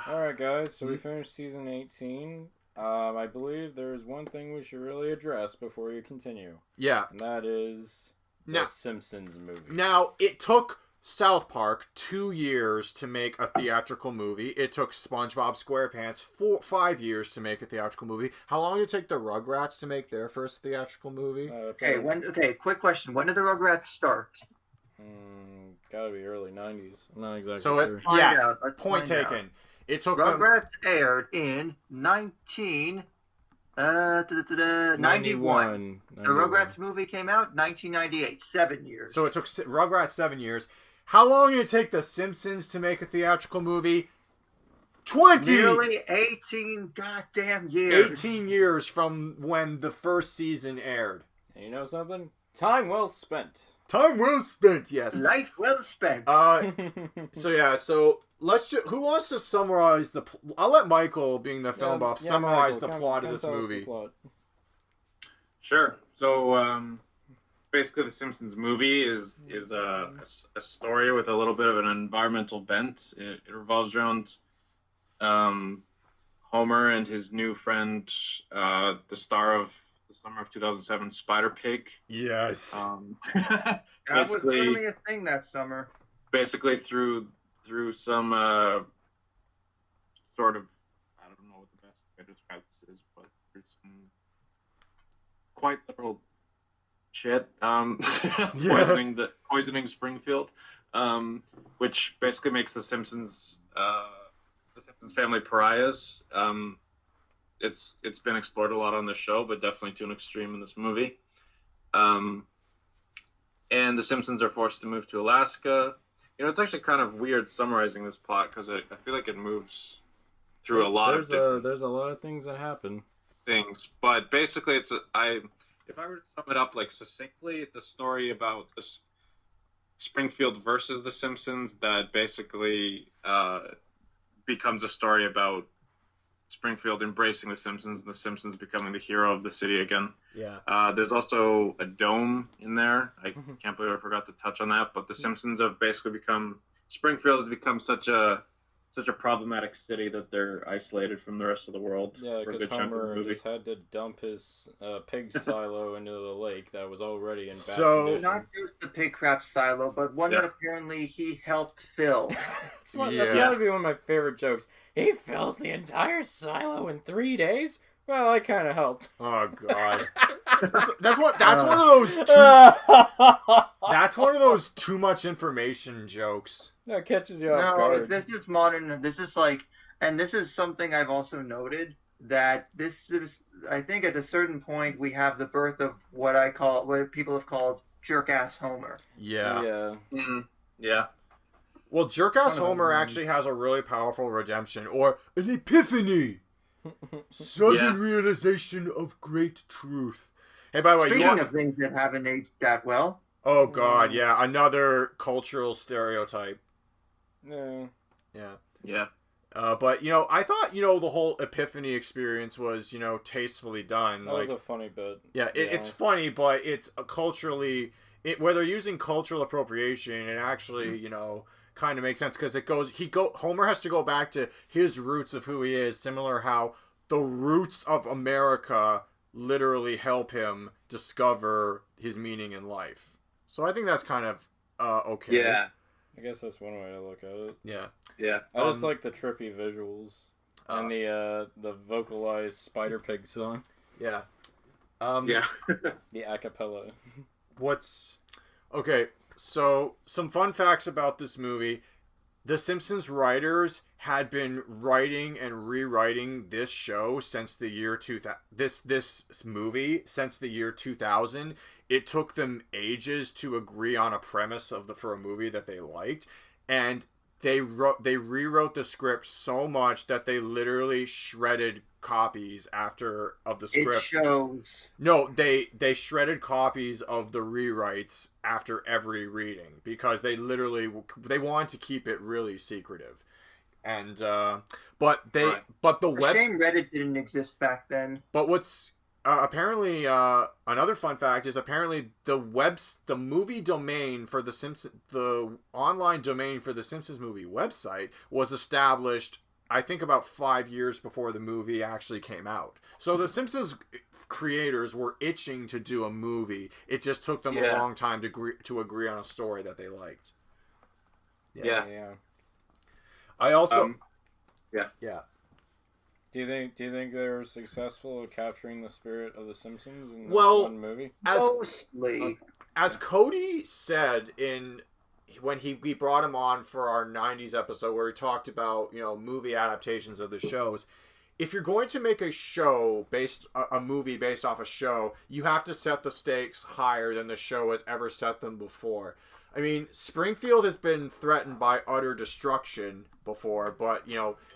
Alright, guys, so we finished season 18. I believe there's one thing we should really address before you continue. Yeah. And that is the Simpsons movie. Now, it took South Park 2 years to make a theatrical movie. It took SpongeBob SquarePants 5 years to make a theatrical movie. How long did it take the Rugrats to make their first theatrical movie? Quick question. When did the Rugrats start? Gotta be early 90s. I'm not exactly sure. Point taken. It took Rugrats aired in 91. The Rugrats movie came out 1998. 7 years. So it took Rugrats 7 years. How long did it take The Simpsons to make a theatrical movie? 20! Nearly 18 goddamn years. 18 years from when the first season aired. And you know something? Time well spent. Time well spent, yes. Life well spent. So who wants to summarize I'll let Michael, being the film buff, summarize the plot of this movie. Sure. So, basically the Simpsons movie is a story with a little bit of an environmental bent. It revolves around Homer and his new friend, the star of the summer of 2007, Spider Pig. Yes. That was really a thing that summer. Basically, through some sort of, I don't know what the best way to describe this is, but through some quite literal shit, poisoning Springfield, which basically makes the Simpsons family pariahs. It's been explored a lot on the show, but definitely to an extreme in this movie. And the Simpsons are forced to move to Alaska. You know, it's actually kind of weird summarizing this plot because I feel like it moves through a lot there's a lot of things that happen. Things, but basically, if I were to sum it up like succinctly, it's a story about this Springfield versus the Simpsons that basically becomes a story about Springfield embracing the Simpsons and the Simpsons becoming the hero of the city again. Yeah. There's also a dome in there. I can't believe I forgot to touch on that, but the Simpsons have basically Springfield has become such a problematic city that they're isolated from the rest of the world. Yeah, because Homer just had to dump his pig silo into the lake that was already in bad condition. Not just the pig crap silo, but one that apparently he helped fill. That's gotta be one of my favorite jokes. He filled the entire silo in 3 days? Well, I kind of helped. Oh, God. That's one of those too much information jokes. That catches you off guard. This is modern. This is like, and this is something I've also noted, that this is, I think at a certain point we have the birth of what people have called jerk-ass Homer. Yeah. Yeah. Mm-hmm. Yeah. Well, jerk-ass Homer actually has a really powerful redemption, or an epiphany. Sudden realization of great truth. Hey, by the way, Speaking of things that haven't aged that well. Oh, God, yeah. Another cultural stereotype. Yeah. But, I thought, the whole epiphany experience was, tastefully done. That was a funny bit. Yeah, it's funny, but it's culturally... where they're using cultural appropriation, it actually, kind of makes sense, because Homer has to go back to his roots of who he is, similar how the roots of America literally help him discover his meaning in life. So I think that's kind of okay. Yeah. I guess that's one way to look at it. Yeah. Yeah. I just like the trippy visuals and the vocalized Spider Pig song. Yeah. The acapella. Okay, so some fun facts about this movie. The Simpsons writers had been writing and rewriting this show since the year 2000. This movie since the year 2000. It took them ages to agree on a premise for a movie that they liked, and they rewrote the script so much that they literally shredded copies of the script. It shows. No, they shredded copies of the rewrites after every reading because they wanted to keep it really secretive. And the shame Reddit didn't exist back then. But what's apparently another fun fact is apparently the movie domain for the online domain for the Simpsons movie website was established I think about 5 years before the movie actually came out. So the Simpsons creators were itching to do a movie. It just took them a long time to agree on a story that they liked. Yeah. I also Do you think they were successful at capturing the spirit of the Simpsons in this one movie? Mostly. As Cody said when he brought him on for our 90s episode where he talked about, movie adaptations of the shows, if you're going to make a movie based off a show, you have to set the stakes higher than the show has ever set them before. I mean, Springfield has been threatened by utter destruction before, but,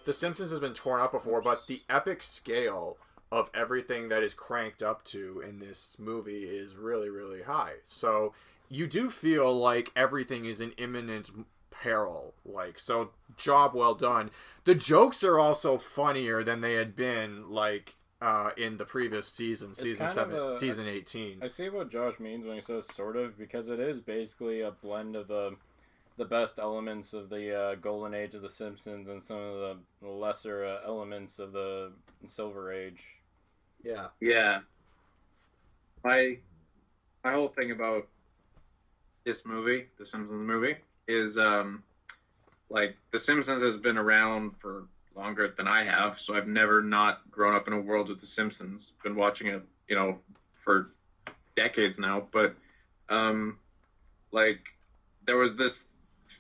The Simpsons has been torn up before, but the epic scale of everything that is cranked up to in this movie is really, really high. So you do feel like everything is in imminent peril. So job well done. The jokes are also funnier than they had been, in the previous season 7, season 18. I see what Josh means when he says sort of, because it is basically a blend of the best elements of the golden age of the Simpsons and some of the lesser elements of the Silver Age. Yeah. My whole thing about this movie, the Simpsons movie, is The Simpsons has been around for longer than I have, so I've never not grown up in a world with The Simpsons. Been watching it, for decades now, but there was this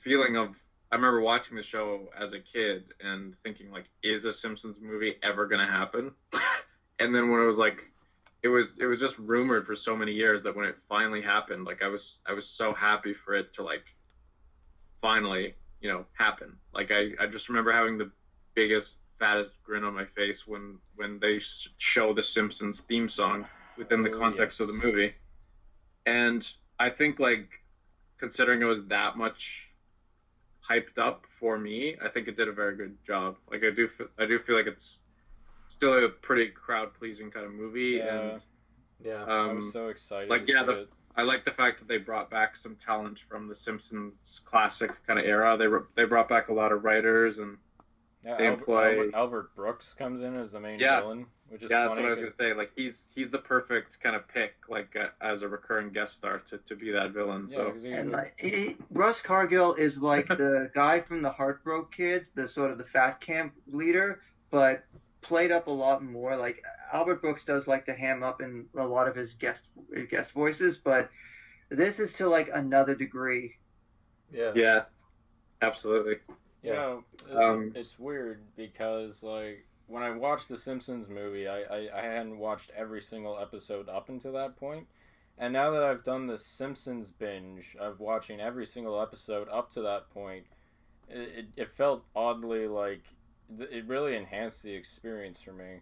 feeling of, I remember watching the show as a kid and thinking, is a Simpsons movie ever gonna happen? And then when it was it was just rumored for so many years that when it finally happened, I was so happy for it to finally happen. I just remember having the biggest, fattest grin on my face when they show the Simpsons theme song within the context of the movie. And I think considering it was that much hyped up for me, I think it did a very good job. I do feel like it's still a pretty crowd pleasing kind of movie. I was so excited to see it. I like the fact that they brought back some talent from the Simpsons classic kind of era. They brought back a lot of writers, and they employ Albert Brooks comes in as the main villain, which is funny. That's what I was gonna say. He's the perfect kind of pick, as a recurring guest star to be that villain. Russ Cargill is the guy from the Heartbroken Kid, the sort of the fat camp leader, but played up a lot more. Albert Brooks does to ham up in a lot of his guest voices, but this is to another degree. Yeah, absolutely. It's weird because when I watched the Simpsons movie, I hadn't watched every single episode up until that point, and now that I've done the Simpsons binge of watching every single episode up to that point, it felt oddly it really enhanced the experience for me.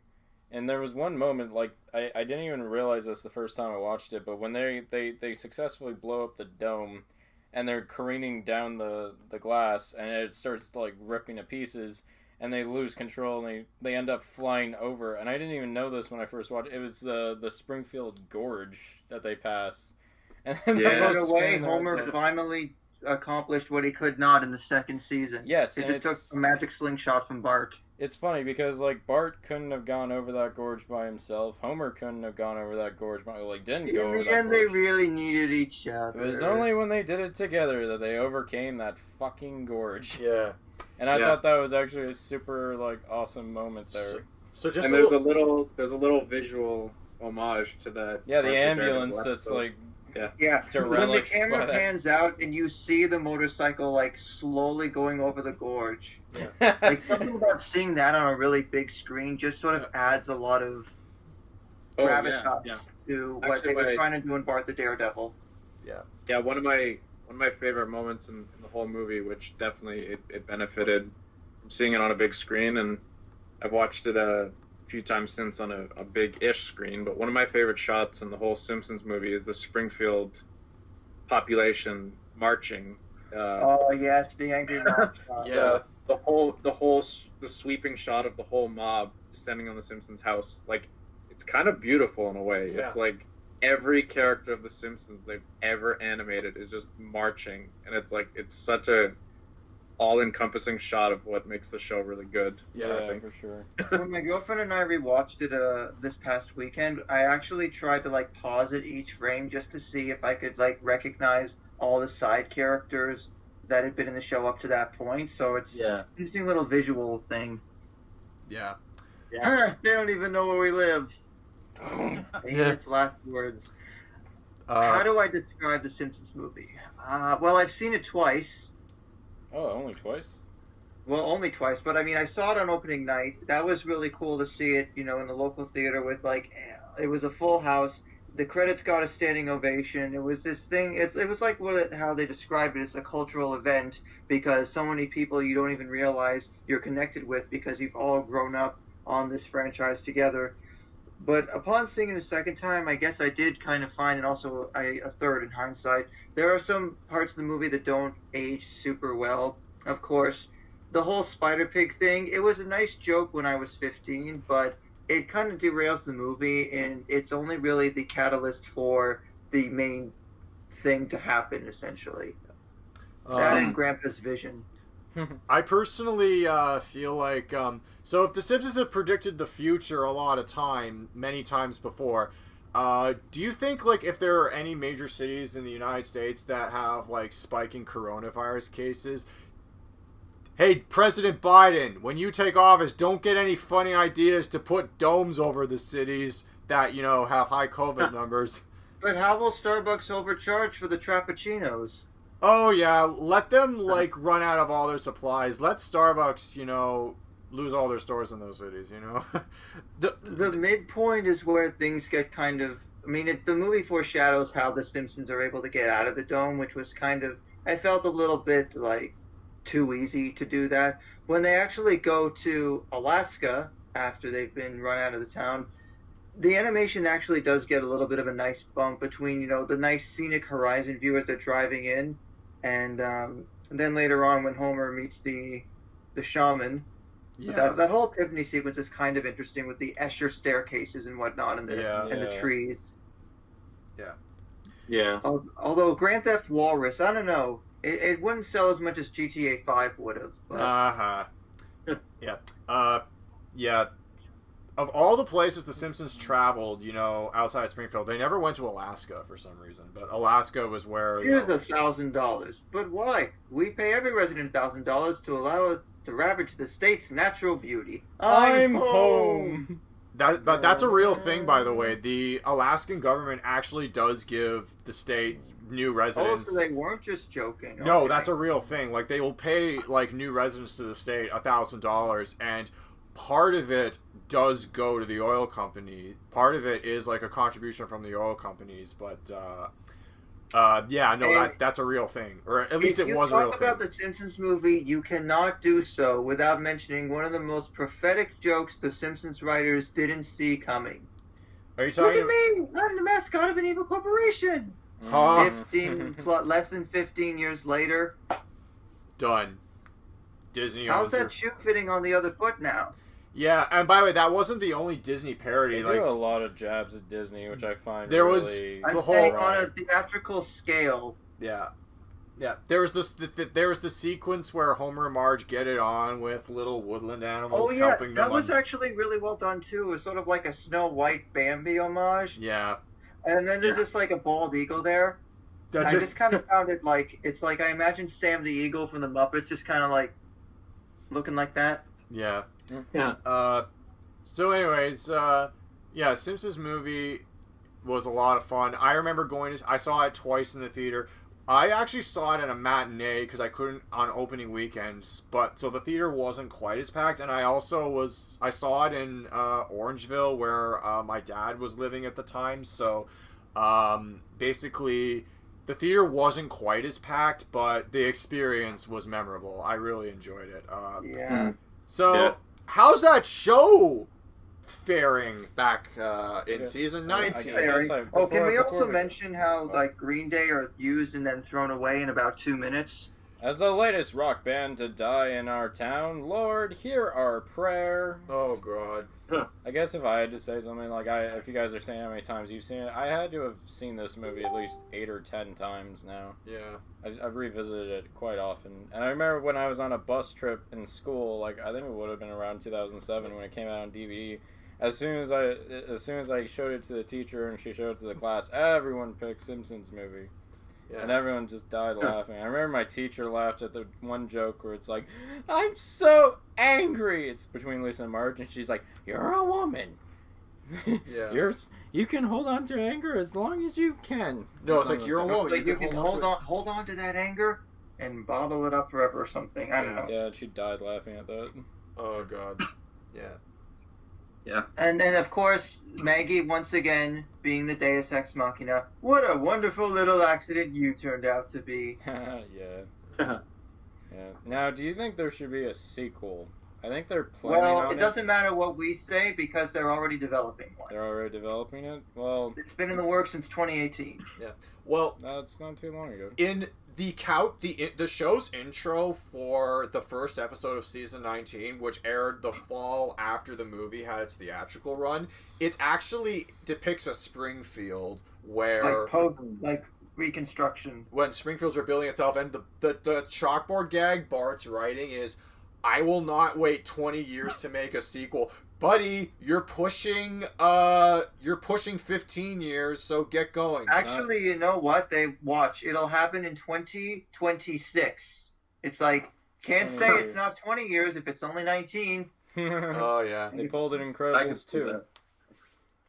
And there was one moment, I didn't even realize this the first time I watched it, but when they successfully blow up the dome and they're careening down the glass and it starts ripping to pieces and they lose control and they end up flying over, and I didn't even know this when I first watched it. It was the Springfield Gorge that they pass. And then in a way, Homer finally accomplished what he could not in the second season. Yes, it just took a magic slingshot from Bart. It's funny because Bart couldn't have gone over that gorge by himself. Homer couldn't have gone over that gorge by didn't go over that gorge. And they really needed each other. It was only when they did it together that they overcame that fucking gorge. Yeah. And I thought that was actually a super awesome moment there. So just and there's a little visual homage to that. Yeah, the ambulance that's Yeah. When the camera pans out and you see the motorcycle slowly going over the gorge. Yeah. Something about seeing that on a really big screen just sort of adds a lot of gravitas to what they were trying to do in Bart the Daredevil. Yeah. Yeah, one of my favorite moments in the whole movie, which definitely it benefited from seeing it on a big screen, and I've watched it a few times since on a big-ish screen, but one of my favorite shots in the whole Simpsons movie is the Springfield population marching. The angry mob shot. The sweeping shot of the whole mob descending on the Simpsons house. It's kind of beautiful in a way. Yeah. It's every character of the Simpsons they've ever animated is just marching, and it's such a all-encompassing shot of what makes the show really good. Yeah, I think. for sure. When my girlfriend and I rewatched it this past weekend, I actually tried to like pause it each frame just to see if I could like recognize all the side characters that had been in the show up to that point. So it's an interesting little visual thing. Yeah. They don't even know where we live. Its last words. How do I describe the Simpsons movie? Well, I've seen it twice. Oh, only twice? Well, only twice, but I mean, I saw it on opening night. That was really cool to see it, in the local theater with it was a full house. The credits got a standing ovation. It was this thing. It was like how they described it. It's a cultural event because so many people you don't even realize you're connected with because you've all grown up on this franchise together. But upon seeing it a second time, I guess I did kind of find, and also a third in hindsight, there are some parts of the movie that don't age super well. Of course, the whole Spider Pig thing, it was a nice joke when I was 15, but it kind of derails the movie, and it's only really the catalyst for the main thing to happen, essentially. That and Grandpa's vision. I personally feel like so if the Simpsons have predicted the future many times before, do you think like if there are any major cities in the United States that have like spiking coronavirus cases, hey, President Biden, when you take office, don't get any funny ideas to put domes over the cities that, have high COVID numbers. But how will Starbucks overcharge for the Frappuccinos? Oh, yeah, let them, run out of all their supplies. Let Starbucks, lose all their stores in those cities, The midpoint is where things get kind of... I mean, the movie foreshadows how the Simpsons are able to get out of the dome, which was kind of... I felt a little bit, too easy to do that. When they actually go to Alaska, after they've been run out of the town, the animation actually does get a little bit of a nice bump between, the nice scenic horizon view as they're driving in, and then later on when Homer meets the shaman. Yeah. That whole epiphany sequence is kind of interesting with the Escher staircases and whatnot and the trees. Yeah. Yeah. Although Grand Theft Walrus, I don't know. It wouldn't sell as much as GTA 5 would have. Yeah. Yeah. Of all the places the Simpsons traveled, outside Springfield, they never went to Alaska for some reason. But Alaska was where... Here's $1,000. But why? We pay every resident $1,000 to allow us to ravage the state's natural beauty. I'm home! That's a real thing, by the way. The Alaskan government actually does give the state new residents... Oh, so they weren't just joking. No, okay. That's a real thing. They will pay, new residents to the state $1,000, and part of it does go to the oil company. Part of it is, a contribution from the oil companies, but, that's a real thing. Or at least it was a real thing. If you talk about the Simpsons movie, you cannot do so without mentioning one of the most prophetic jokes the Simpsons writers didn't see coming. Are you talking... Look at me! I'm the mascot of an evil corporation! Huh? Less than 15 years later. Done. Disney How's that shoe fitting on the other foot now? Yeah, and by the way, that wasn't the only Disney parody. They do a lot of jabs at Disney, which I find there really... I'm saying on a theatrical scale. Yeah. Yeah, there was the sequence where Homer and Marge get it on with little woodland animals helping them. That was actually really well done too. It was sort of like a Snow White Bambi homage. Yeah. And then there's just a bald eagle there. I just kind of found it it's like I imagine Sam the Eagle from the Muppets just kind of looking like that. Yeah. Yeah. So anyways, Simpsons movie was a lot of fun. I remember I saw it twice in the theater. I actually saw it at a matinee because I couldn't on opening weekends, so the theater wasn't quite as packed. And I saw it in Orangeville where my dad was living at the time. So basically, the theater wasn't quite as packed, but the experience was memorable. I really enjoyed it. So how's that show faring back in season 19? Can we also mention how Green Day are used and then thrown away in about 2 minutes? As the latest rock band to die in our town, Lord, hear our prayer. Oh God. I guess if I had to say something, like, if you guys are saying how many times you've seen it, I had to have seen this movie at least 8 or 10 times now. Yeah. I've revisited it quite often. And I remember when I was on a bus trip in school, like, I think it would have been around 2007 when it came out on DVD. As soon as I showed it to the teacher and she showed it to the class, everyone picked Simpsons movie. Yeah. And everyone just died laughing. I remember my teacher laughed at the one joke where it's like, I'm so angry. It's between Lisa and Marge, and she's like, you're a woman. Yeah. You can hold on to anger as long as you can. No, it's like, you're a woman. Like, you can hold on to that anger and bottle it up forever or something. I don't know. Yeah, she died laughing at that. Oh, God. Yeah. Yeah. And then, of course, Maggie, once again, being the Deus Ex Machina. What a wonderful little accident you turned out to be. Yeah. Yeah. Now, do you think there should be a sequel? I think they're planning on it. Well, it doesn't matter what we say because they're already developing one. They're already developing it? Well... It's been in the works since 2018. Yeah. Well... That's not too long ago. In the show's intro for the first episode of season 19, which aired the fall after the movie had its theatrical run, it actually depicts a Springfield where... Like reconstruction. When Springfield's rebuilding itself, and the chalkboard gag Bart's writing is, I will not wait 20 years to make a sequel. Buddy, you're pushing 15 years, so get going. Actually, you know what? It'll happen in 2026. It's like, can't say it's not 20 years if it's only 19. Oh, yeah. They pulled an Incredibles too.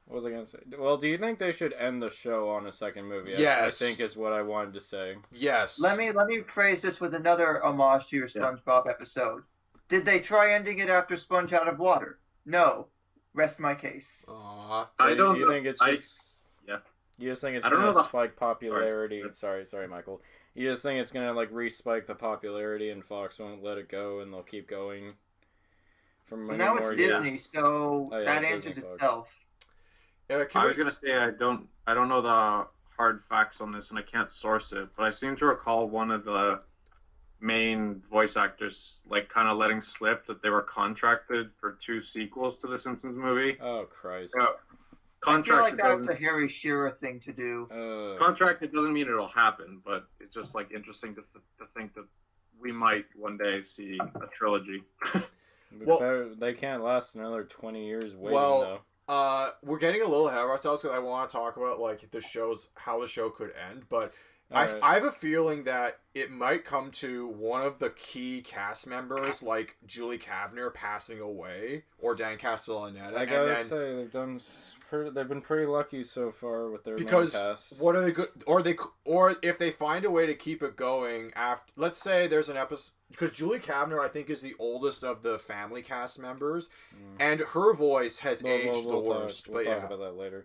What was I going to say? Well, do you think they should end the show on a second movie? Yes. I think is what I wanted to say. Yes. Let me phrase this with another homage to your SpongeBob episode. Did they try ending it after Sponge Out of Water? No. Rest my case. Aww. So you think it's just... You just think it's going to spike popularity... Sorry, Michael. You just think it's going to, like, re-spike the popularity and Fox won't let it go and they'll keep going for many now more it's years? Disney, so that answers itself. I was going to say, I don't know the hard facts on this and I can't source it, but I seem to recall one of the main voice actors like kind of letting slip that they were contracted for 2 sequels to the Simpsons movie. Oh Christ! I feel like that's a Harry Shearer thing to do. Contracted doesn't mean it'll happen, but it's just like interesting to think that we might one day see a trilogy. Well, they can't last another 20 years waiting though. We're getting a little ahead of ourselves because I want to talk about like how the show could end, but. I have a feeling that it might come to one of the key cast members, like Julie Kavner, passing away, or Dan Castellaneta. I gotta say, they've been pretty lucky so far with their main cast. Because what are they good? Or if they find a way to keep it going after, let's say there's an episode, because Julie Kavner I think is the oldest of the family cast members, and her voice has aged the worst. We'll talk about that later.